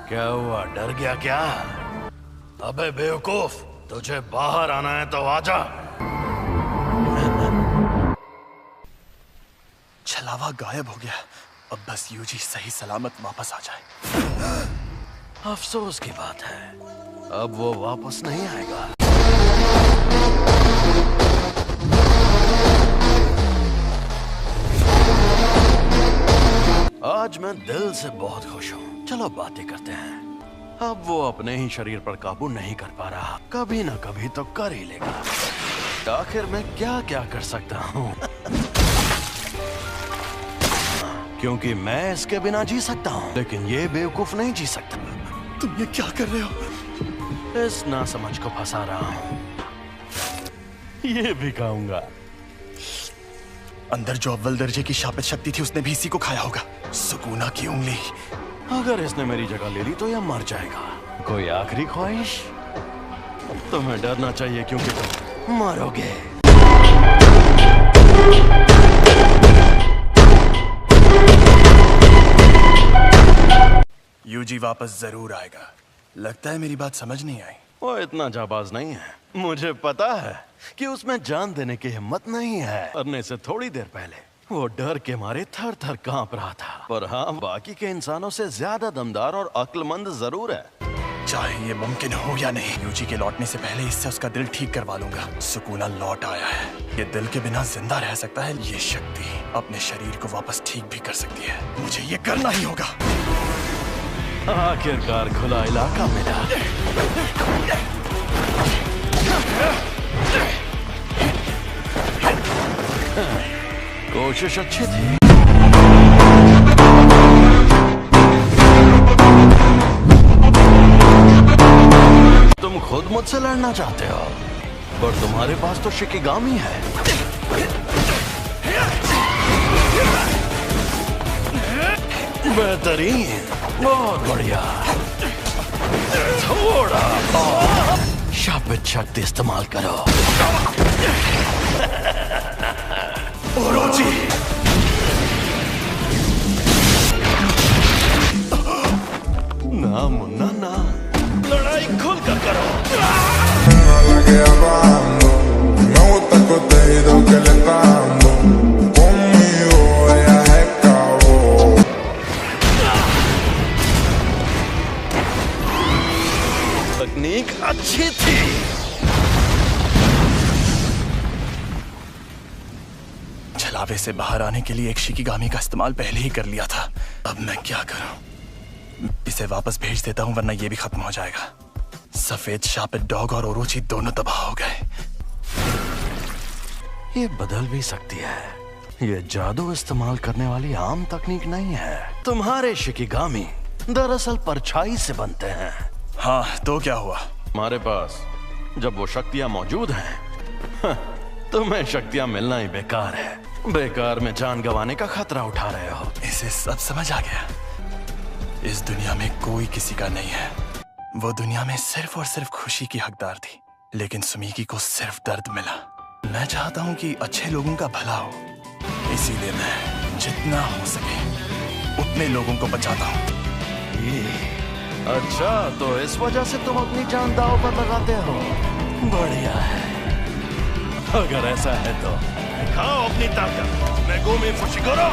क्या हुआ, डर गया क्या? अबे बेवकूफ, तुझे बाहर आना है तो आजा। छलावा गायब हो गया। अब बस यूजी सही सलामत वापस आ जाए। अफसोस की बात है, अब वो वापस नहीं आएगा। आज मैं दिल से बहुत खुश हूँ। चलो बातें करते हैं। अब वो अपने ही शरीर पर काबू नहीं कर पा रहा, कभी ना कभी तो कर ही लेगा। आखिर मैं क्या क्या कर सकता हूँ? क्योंकि मैं इसके बिना जी सकता हूँ, लेकिन ये बेवकूफ नहीं जी सकता। तुम ये क्या कर रहे हो? इस नासमझ को फंसा रहा हूँ। ये भी खाऊंगा। अंदर जो अव्वल दर्जे की शापित शक्ति थी उसने भी इसी को खाया होगा। सुकूना की उंगली। अगर इसने मेरी जगह ले ली तो यह मर जाएगा। कोई आखिरी ख्वाहिश? तुम्हें डरना चाहिए क्योंकि तुम मरोगे। यूजी वापस जरूर आएगा। लगता है मेरी बात समझ नहीं आई। वो इतना जाबाज नहीं है। मुझे पता है कि उसमें जान देने की हिम्मत नहीं है। मरने से थोड़ी देर पहले वो डर के मारे थर थर कांप रहा था। पर हाँ, बाकी के इंसानों से ज्यादा दमदार और अक्लमंद जरूर है। चाहे ये मुमकिन हो या नहीं, यूजी के लौटने से पहले इससे उसका दिल ठीक करवा लूंगा। सुकूना लौट आया है। ये दिल के बिना जिंदा रह सकता है। ये शक्ति अपने शरीर को वापस ठीक भी कर सकती है। मुझे ये करना ही होगा। आखिरकार खुला इलाका मिला। कोशिश अच्छी थी। तुम खुद मुझसे लड़ना चाहते हो, पर तुम्हारे पास तो शिकिगामी है। बेहतरीन, बहुत बढ़िया। थोड़ा और शापित शक्ति इस्तेमाल करो। ओरोची! ना मुन्ना ना, लड़ाई खुल कर करो। तकनीक अच्छी थी। छलावे से बाहर आने के लिए एक शिकिगामी का इस्तेमाल पहले ही कर लिया था। अब मैं क्या करूं? इसे वापस भेज देता हूं, वरना ये भी खत्म हो जाएगा। सफेद शापित डॉग और ओरोची दोनों तबाह हो गए। ये बदल भी सकती है। ये जादू इस्तेमाल करने वाली आम तकनीक नहीं है। तुम्हारे शिकिगामी दरअसल परछाई से बनते हैं। हाँ, तो क्या हुआ? हमारे पास जब वो शक्तियां मौजूद हैं, तुम्हें शक्तियां मिलना ही बेकार है। बेकार में जान गंवाने का खतरा उठा रहे हो। इसे सब समझ आ गया। इस दुनिया में कोई किसी का नहीं है। वो दुनिया में सिर्फ और सिर्फ खुशी की हकदार थी, लेकिन सुमीकी को सिर्फ दर्द मिला। मैं चाहता हूँ कि अच्छे लोगों का भला हो, इसीलिए मैं जितना हो सके उतने लोगों को बचाता हूँ। अच्छा, तो इस वजह से तुम अपनी जान दांव पर लगाते हो। बढ़िया है। अगर ऐसा है तो दिखाओ अपनी ताकत। Megumi Fushiguro.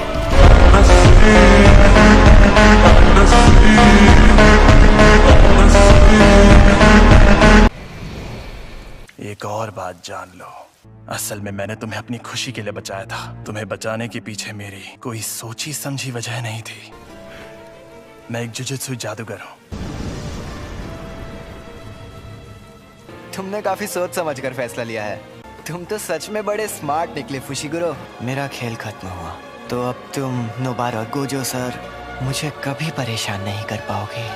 एक और बात जान लो, असल में मैंने तुम्हें अपनी खुशी के लिए बचाया था। तुम्हें बचाने के पीछे मेरी कोई सोची समझी वजह नहीं थी। मैं एक जुजुत्सु जादूगर हूँ। तुमने काफी सोच समझ कर फैसला लिया है। तुम तो सच में बड़े स्मार्ट निकले फुशिगुरो। मेरा खेल खत्म हुआ, तो अब तुम नोबारा गोजो सर मुझे कभी परेशान नहीं कर पाओगे।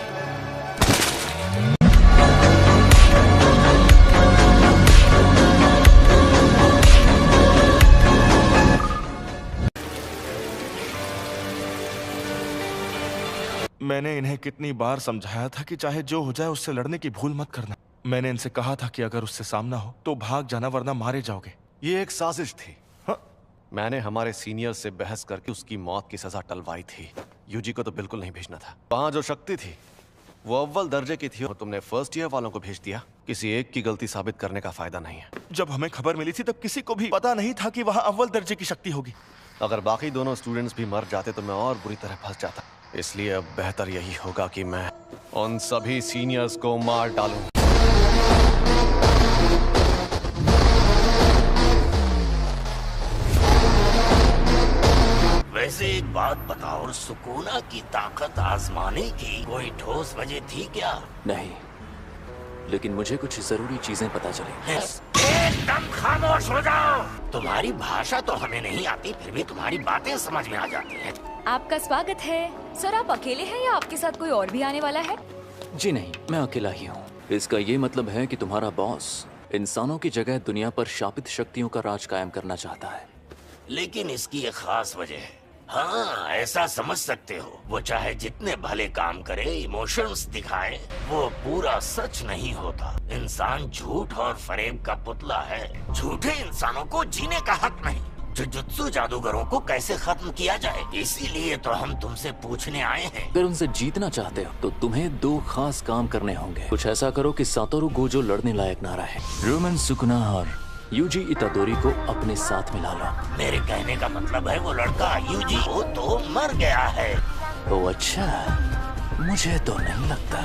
मैंने इन्हें कितनी बार समझाया था कि चाहे जो हो जाए उससे लड़ने की भूल मत करना। मैंने इनसे कहा था कि अगर उससे सामना हो तो भाग जाना, वरना मारे जाओगे। ये एक साजिश थी। हाँ? मैंने हमारे सीनियर से बहस करके उसकी मौत की सजा टलवाई थी। यूजी को तो बिल्कुल नहीं भेजना था। वहां जो शक्ति थी वो अव्वल दर्जे की थी और तुमने फर्स्ट ईयर वालों को भेज दिया। किसी एक की गलती साबित करने का फायदा नहीं है। जब हमें खबर मिली थी तब किसी को भी पता नहीं था कि वहाँ अव्वल दर्जे की शक्ति होगी। अगर बाकी दोनों स्टूडेंट्स भी मर जाते तो मैं और बुरी तरह फंस जाता। इसलिए अब बेहतर यही होगा कि मैं उन सभी सीनियर्स को मार डालूं। वैसे एक बात बताओ, सुकूना की ताकत आजमाने की कोई ठोस वजह थी क्या? नहीं, लेकिन मुझे कुछ जरूरी चीजें पता चली। एकदम खामोश हो जाओ। तुम्हारी भाषा तो हमें नहीं आती, फिर भी तुम्हारी बातें समझ में आ जाती हैं। आपका स्वागत है। सर, आप अकेले हैं या आपके साथ कोई और भी आने वाला है? जी नहीं, मैं अकेला ही हूँ। इसका ये मतलब है कि तुम्हारा बॉस इंसानों की जगह दुनिया पर शापित शक्तियों का राज कायम करना चाहता है। लेकिन इसकी एक खास वजह है। हाँ, ऐसा समझ सकते हो, वो चाहे जितने भले काम करे, इमोशंस दिखाए, वो पूरा सच नहीं होता। इंसान झूठ और फरेब का पुतला है। झूठे इंसानों को जीने का हक नहीं। जुजुत्सु जादूगरों को कैसे खत्म किया जाए, इसीलिए तो हम तुमसे पूछने आए हैं। अगर उनसे जीतना चाहते हो तो तुम्हें 2 खास काम करने होंगे। कुछ ऐसा करो कि सातोरु गोजो लड़ने लायक ना रहे। रूमन सुकुना और यूजी इतादोरी को अपने साथ मिला लो। मेरे कहने का मतलब है वो लड़का यूजी वो तो मर गया है। ओ अच्छा, मुझे तो नहीं लगता।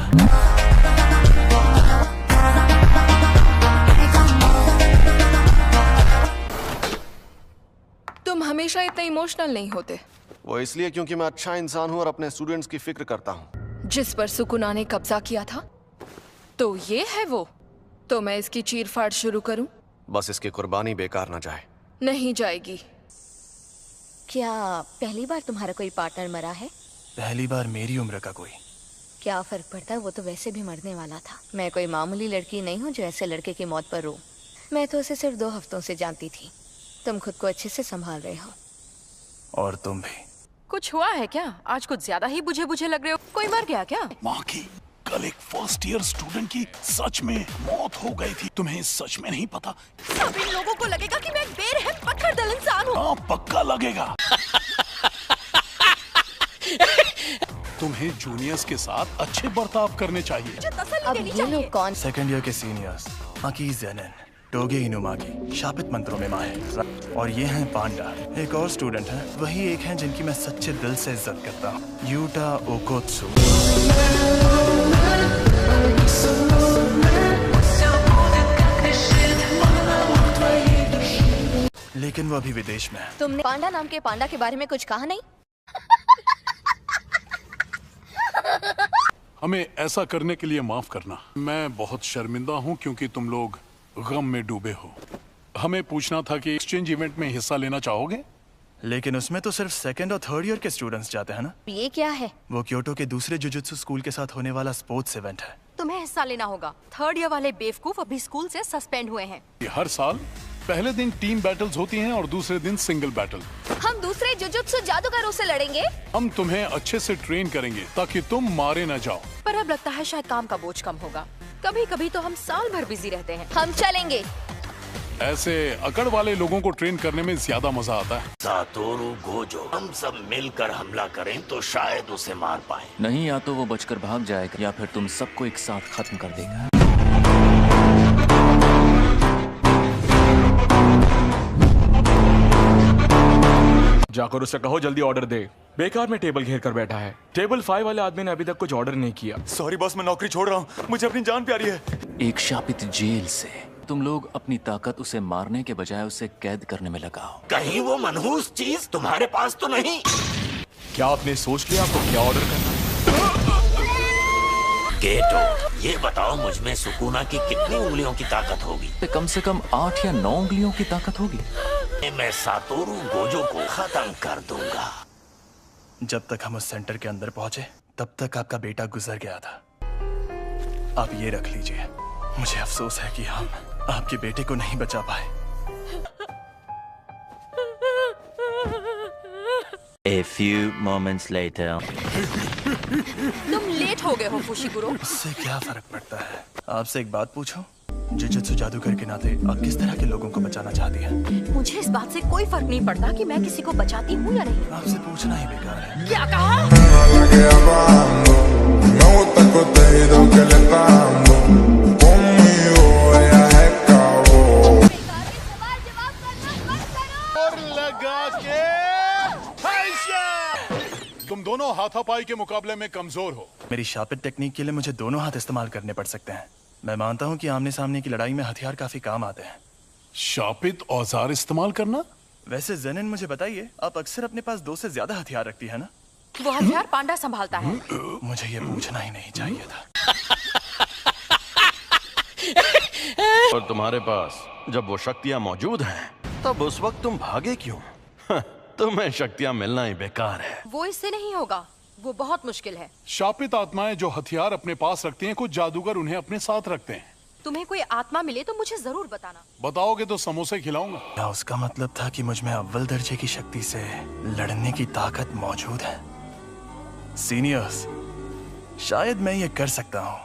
तुम हमेशा इतने इमोशनल नहीं होते। वो इसलिए क्योंकि मैं अच्छा इंसान हूँ और अपने स्टूडेंट्स की फिक्र करता हूँ। जिस पर सुकुना ने कब्जा किया था, तो ये है वो। तो मैं इसकी चीर-फाड़ शुरू करूं? बस इसकी कुर्बानी बेकार ना जाए। नहीं जाएगी। क्या पहली बार तुम्हारा कोई पार्टनर मरा है? पहली बार मेरी उम्र का कोई। क्या फर्क पड़ता है, वो तो वैसे भी मरने वाला था। मैं कोई मामूली लड़की नहीं हूँ जो ऐसे लड़के की मौत पर रो। मैं तो उसे सिर्फ 2 हफ्तों से जानती थी। तुम खुद को अच्छे से संभाल रहे हो। और तुम भी। कुछ हुआ है क्या? आज कुछ ज्यादा ही बुझे बुझे लग रहे हो। कोई मर गया क्या? माँ की कल एक फर्स्ट ईयर स्टूडेंट की सच में मौत हो गई थी। तुम्हें सच में नहीं पता? सब इन लोगों को लगेगा कि मैं एक बेरहम पत्थरदिल इंसान हूँ। हाँ, पक्का लगेगा। तुम्हें जूनियर्स के साथ अच्छे बर्ताव करने चाहिए। अब ये लोग कौन? सेकंड ईयर के सीनियर्स माकी ज़ेनन, टोगे इनुमाकी, शापित मंत्रों में माहिर। और ये हैं पांडा। एक और स्टूडेंट है, वही एक हैं जिनकी मैं सच्चे दिल से इज्जत करता हूँ, यूटा ओकोत्सु। लेकिन वो अभी विदेश में है। तुमने पांडा नाम के पांडा के बारे में कुछ कहा नहीं? हमें ऐसा करने के लिए माफ करना। मैं बहुत शर्मिंदा हूँ क्योंकि तुम लोग गम में डूबे हो। हमें पूछना था कि एक्सचेंज इवेंट में हिस्सा लेना चाहोगे? लेकिन उसमें तो सिर्फ सेकंड और थर्ड ईयर के स्टूडेंट्स जाते हैं ना? ये क्या है? वो क्योटो के दूसरे जुजुत्सु स्कूल के साथ होने वाला स्पोर्ट्स इवेंट है। तुम्हें हिस्सा लेना होगा। 3rd ईयर वाले बेवकूफ अभी स्कूल से सस्पेंड हुए हैं। हर साल पहले दिन टीम बैटल्स होती हैं और दूसरे दिन सिंगल बैटल। हम दूसरे जुजुत्सु जादूगरों से लड़ेंगे। हम तुम्हें अच्छे से ट्रेन करेंगे ताकि तुम मारे न जाओ। पर अब लगता है शायद काम का बोझ कम होगा। कभी कभी तो हम साल भर बिजी रहते हैं। हम चलेंगे। ऐसे अकड़ वाले लोगों को ट्रेन करने में ज्यादा मजा आता है। सातोरु गोजो, हम सब मिलकर हमला करें तो शायद उसे मार पाए। नहीं, या तो वो बचकर भाग जाएगा या फिर तुम सबको एक साथ खत्म कर देगा। जाकर उसे कहो जल्दी ऑर्डर दे। बेकार में टेबल घेर कर बैठा है। टेबल 5 वाले आदमी ने अभी तक कुछ ऑर्डर नहीं किया। सॉरी बॉस, मैं नौकरी छोड़ रहा हूँ। मुझे अपनी जान प्यारी है। एक शापित जेल से तुम लोग अपनी ताकत उसे मारने के बजाय उसे कैद करने में लगाओ। कहीं वो मनहूस चीज तुम्हारे पास तो नहीं? क्या आपने सोच लिया आपको क्या ऑर्डर करना है? गेटो, ये बताओ मुझ में सुकुना की कितनी उंगलियों की ताकत होगी? कम से कम 8 या 9 उंगलियों की ताकत होगी। मैं सातोरु गोजो को खत्म कर दूंगा। जब तक हम उस सेंटर के अंदर पहुंचे तब तक आपका बेटा गुजर गया था। आप ये रख लीजिए। मुझे अफसोस है कि हम आपके बेटे को नहीं बचा पाए। A few moments later. तुम लेट हो गए हो फुशिगुरो। इससे क्या फर्क पड़ता है? आपसे एक बात पूछूं? जुजुत्सु जादूगर के नाते आप किस तरह के लोगों को बचाना चाहती हैं? मुझे इस बात से कोई फर्क नहीं पड़ता कि मैं किसी को बचाती हूँ या नहीं। आपसे पूछना ही बेकार है। क्या कहा? gusta contenido que le está dando. Conmigo ella es cabo. और लगा के तुम दोनों हाथापाई के मुकाबले में कमजोर हो। मेरी शापित टेक्निक के लिए मुझे दोनों हाथ इस्तेमाल करने पड़ सकते हैं। मैं मानता हूँ कि आमने सामने की लड़ाई में हथियार काफी काम आते हैं। शापित औजार इस्तेमाल करना? वैसे जेनिन मुझे बताइए, आप अक्सर अपने पास 2 से ज्यादा हथियार रखती है ना? वो हथियार पांडा संभालता है। मुझे ये पूछना ही नहीं चाहिए था। और तुम्हारे पास जब वो शक्तियां मौजूद हैं, तब उस वक्त तुम भागे क्यों? तुम्हें शक्तियां मिलना ही बेकार है। वो इससे नहीं होगा, वो बहुत मुश्किल है। शापित आत्माएं जो हथियार अपने पास रखती हैं, कुछ जादूगर उन्हें अपने साथ रखते हैं। तुम्हें कोई आत्मा मिले तो मुझे जरूर बताना। बताओगे तो समोसे खिलाऊंगा। क्या उसका मतलब था कि मुझ में अव्वल दर्जे की शक्ति से लड़ने की ताकत मौजूद है? सीनियर्स, शायद मैं ये कर सकता हूँ।